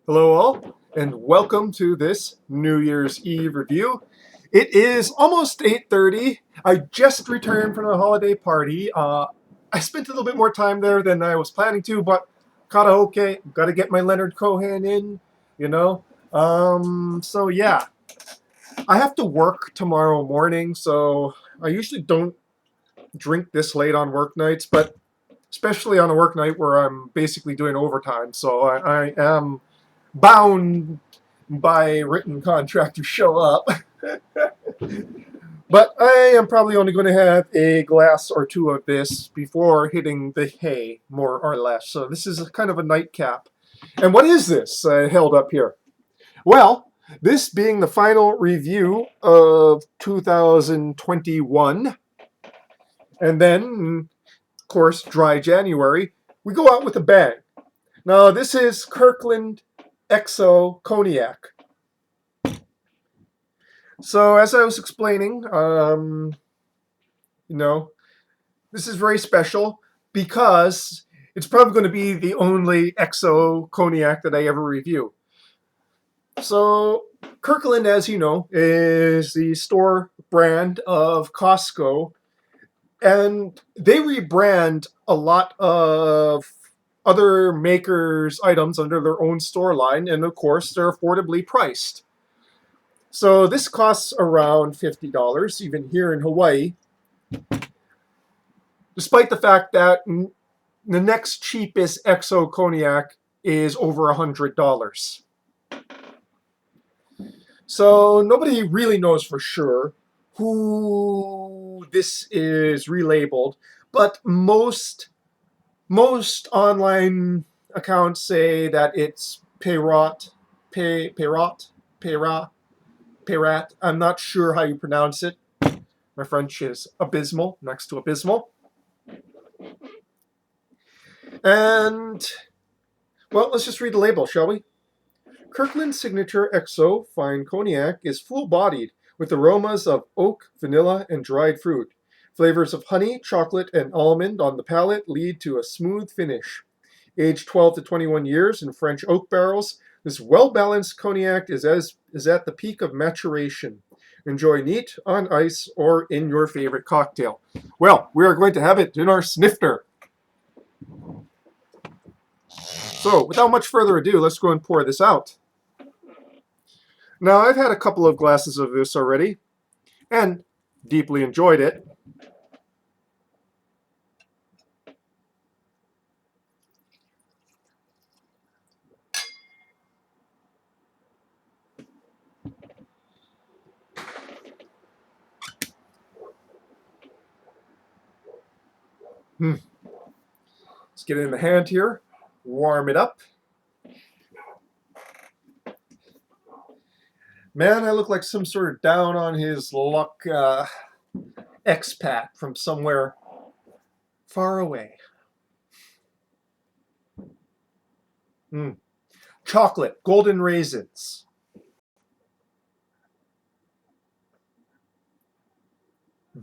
Hello all, and welcome to this New Year's Eve review. It is almost 8:30. I just returned from a holiday party. I spent a little bit more time there than I was planning to, but gotta okay, gotta get my Leonard Cohen in, you know. So yeah, I have to work tomorrow morning, so I usually don't drink this late on work nights, but especially on a work night where I'm basically doing overtime, so I am bound by written contract to show up. But I am probably only going to have a glass or two of this before hitting the hay, more or less. So this is kind of a nightcap. And what is this held up here? Well, this being the final review of 2021, and then, of course, dry January, we go out with a bang. Now, this is Kirkland XO Cognac. So, as I was explaining, you know, this is very special because it's probably going to be the only XO Cognac that I ever review. So, Kirkland, as you know, is the store brand of Costco, and they rebrand a lot of other makers' items under their own store line, and of course, they're affordably priced. So, this costs around $50, even here in Hawaii, despite the fact that the next cheapest XO Cognac is over $100. So nobody really knows for sure who this is relabeled, but most online accounts say that it's Peyrat, Peyrat. I'm not sure how you pronounce it. My French is abysmal, next to abysmal. And well, let's just read the label, shall we? Kirkland's signature XO fine cognac is full-bodied with aromas of oak, vanilla, and dried fruit. Flavors of honey, chocolate, and almond on the palate lead to a smooth finish. Aged 12 to 21 years in French oak barrels, this well-balanced cognac is at the peak of maturation. Enjoy neat, on ice, or in your favorite cocktail. Well, we are going to have it in our snifter. So, without much further ado, let's go and pour this out. Now, I've had a couple of glasses of this already and deeply enjoyed it. Hmm. Let's get it in the hand here, warm it up. Man, I look like some sort of down on his luck expat from somewhere far away. Mm. Chocolate, golden raisins,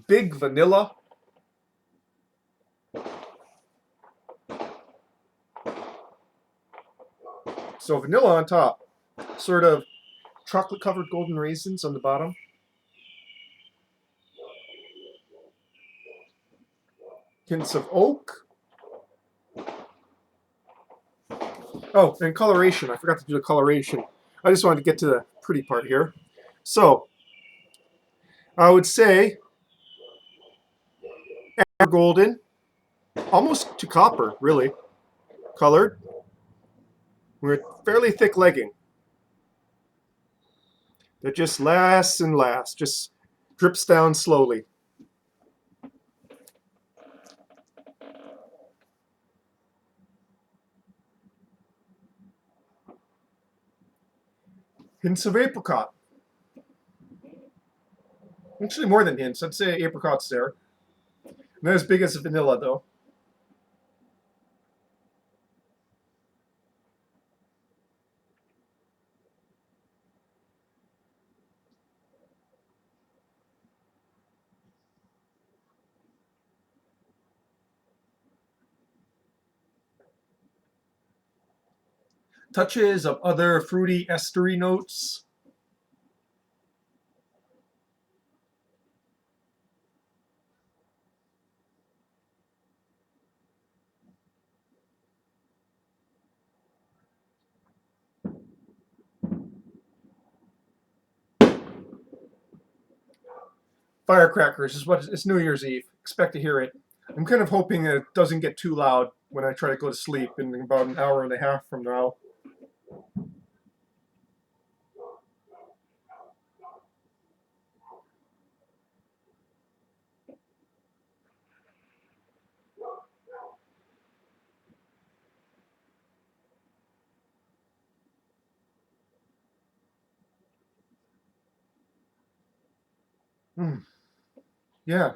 big vanilla. So vanilla on top, sort of chocolate covered golden raisins on the bottom. Hints of oak. Oh, and coloration. I forgot to do the coloration. I just wanted to get to the pretty part here. So, I would say golden, almost to copper, really, colored. We're fairly thick legging. That just lasts and lasts, just drips down slowly. Hints of apricot. Actually, more than hints. I'd say apricot's there. Not as big as vanilla, though. Touches of other fruity estery notes. Firecrackers is what it's New Year's Eve. Expect to hear it. I'm kind of hoping it doesn't get too loud when I try to go to sleep in about an hour and a half from now. Mm, yeah,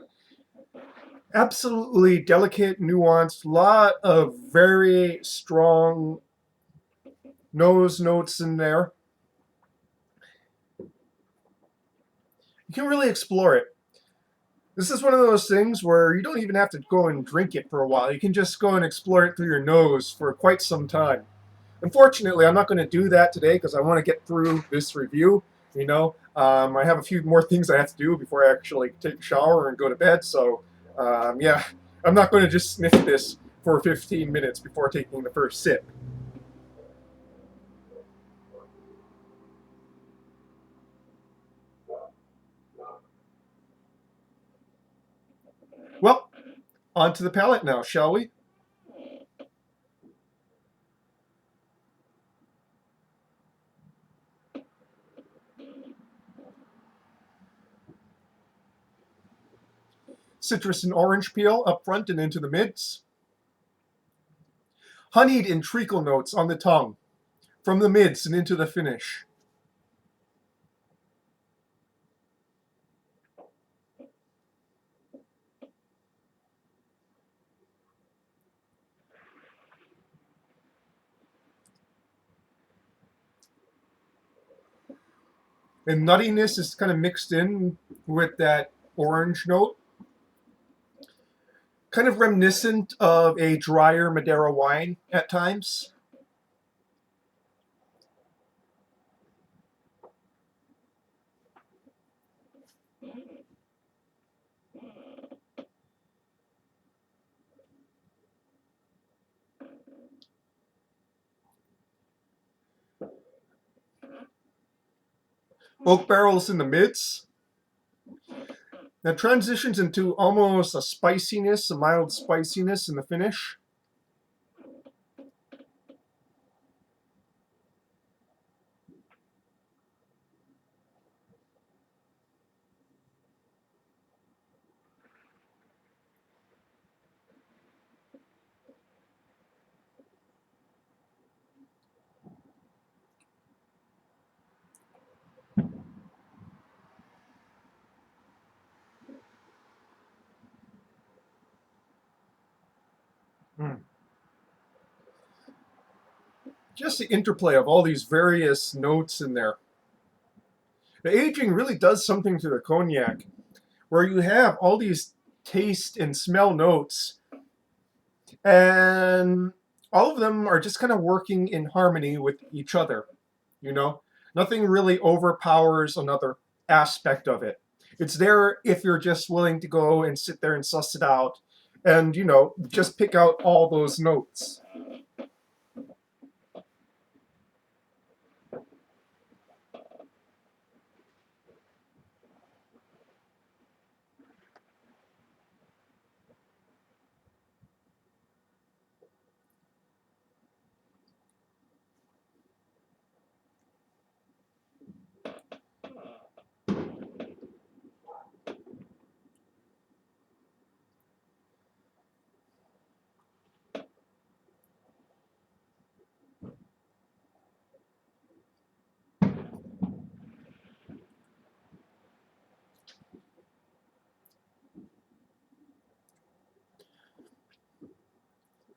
absolutely delicate, nuanced, lot of very strong nose notes in there. You can really explore it. This is one of those things where you don't even have to go and drink it for a while. You can just go and explore it through your nose for quite some time. Unfortunately, I'm not going to do that today because I want to get through this review. I have a few more things I have to do before I actually take a shower and go to bed. So, yeah, I'm not going to just sniff this for 15 minutes before taking the first sip. Well, on to the palate now, shall we? Citrus and orange peel up front and into the mids. Honeyed and treacle notes on the tongue, from the mids and into the finish. And nuttiness is kind of mixed in with that orange note, kind of reminiscent of a drier Madeira wine at times. Oak barrels in the mids. That transitions into almost a spiciness, a mild spiciness in the finish. Mm. Just the interplay of all these various notes in there. The aging really does something to the cognac, where you have all these taste and smell notes, and all of them are just kind of working in harmony with each other. You know, nothing really overpowers another aspect of it. It's there if you're just willing to go and sit there and suss it out and, just pick out all those notes.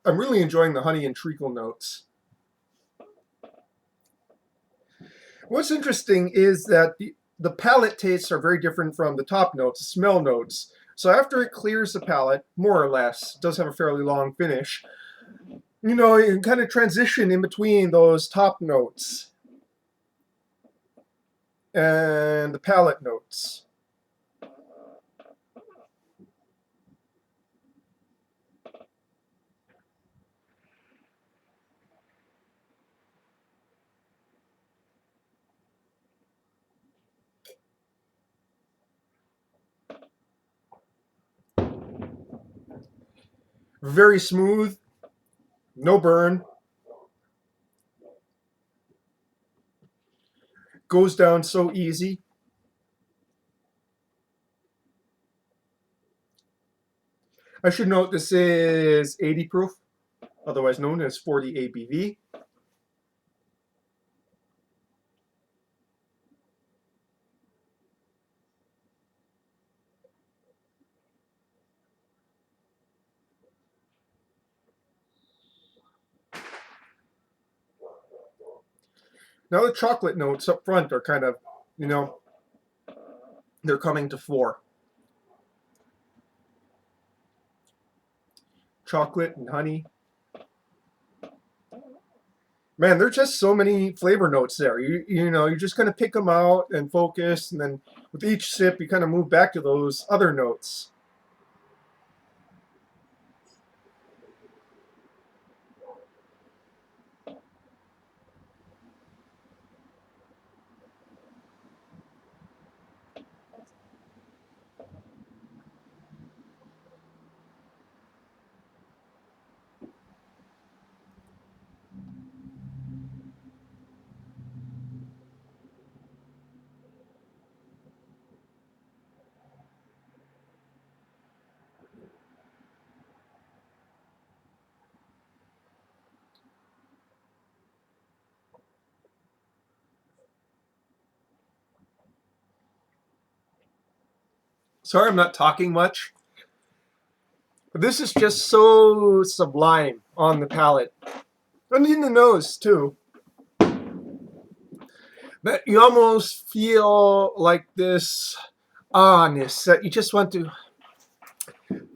I'm really enjoying the honey and treacle notes. What's interesting is that the palate tastes are very different from the top notes, the smell notes. So after it clears the palate, more or less, does have a fairly long finish. You know, you kind of transition in between those top notes and the palate notes. Very smooth, no burn, goes down so easy. I should note this is 80 proof, otherwise known as 40 ABV. Now the chocolate notes up front are kind of, you know, they're coming to fore. Chocolate and honey. Man, there's just so many flavor notes there. You know, you're just gonna pick them out and focus, and then with each sip, you kind of move back to those other notes. Sorry, I'm not talking much, but this is just so sublime on the palate and in the nose too. That you almost feel like this ah-ness that you just want to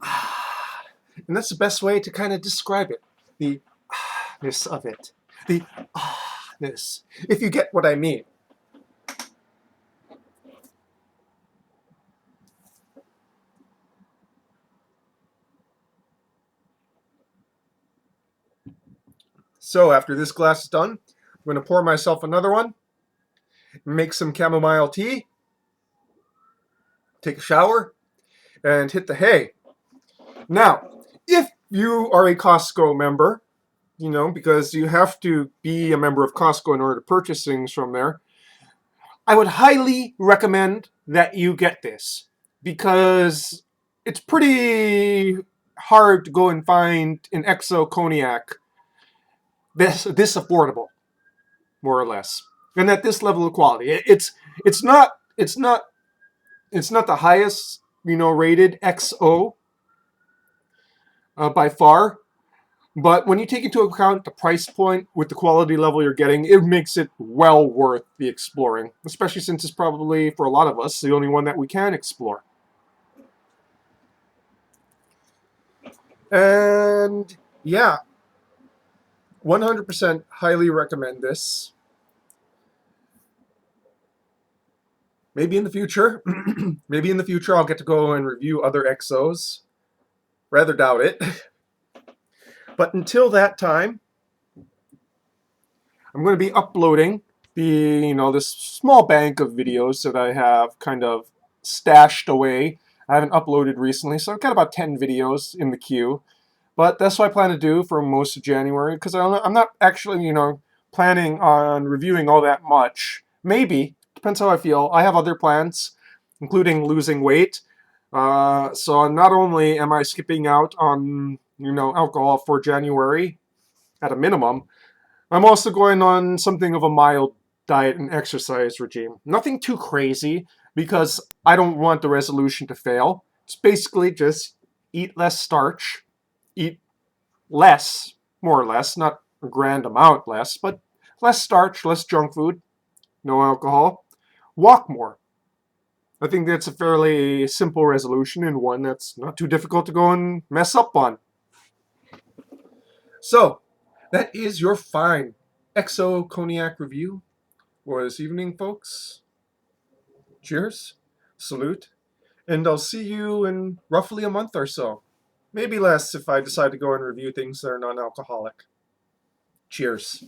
ah, and that's the best way to kind of describe it. The ah-ness of it. The ah-ness. If you get what I mean. So after this glass is done, I'm going to pour myself another one, make some chamomile tea, take a shower, and hit the hay. Now, if you are a Costco member, you know, because you have to be a member of Costco in order to purchase things from there, I would highly recommend that you get this because it's pretty hard to go and find an XO Cognac this affordable, more or less, and at this level of quality. It's not the highest, you know, rated XO by far. But when you take into account the price point with the quality level you're getting, it makes it well worth the exploring, especially since it's probably, for a lot of us, the only one that we can explore. And yeah, 100% highly recommend this. Maybe in the future, maybe in the future I'll get to go and review other XOs. Rather doubt it. But until that time, I'm going to be uploading this small bank of videos that I have kind of stashed away. I haven't uploaded recently, so I've got about 10 videos in the queue. But that's what I plan to do for most of January, because I'm not actually, planning on reviewing all that much. Maybe, depends how I feel. I have other plans, including losing weight. So not only am I skipping out on, alcohol for January at a minimum, I'm also going on something of a mild diet and exercise regime. Nothing too crazy, because I don't want the resolution to fail. It's basically just eat less starch, eat less, more or less, not a grand amount less, but less starch, less junk food, no alcohol, walk more. I think that's a fairly simple resolution and one that's not too difficult to go and mess up on. So, that is your fine XO Cognac review for this evening, folks. Cheers, salute, and I'll see you in roughly a month or so. Maybe less if I decide to go and review things that are non-alcoholic. Cheers.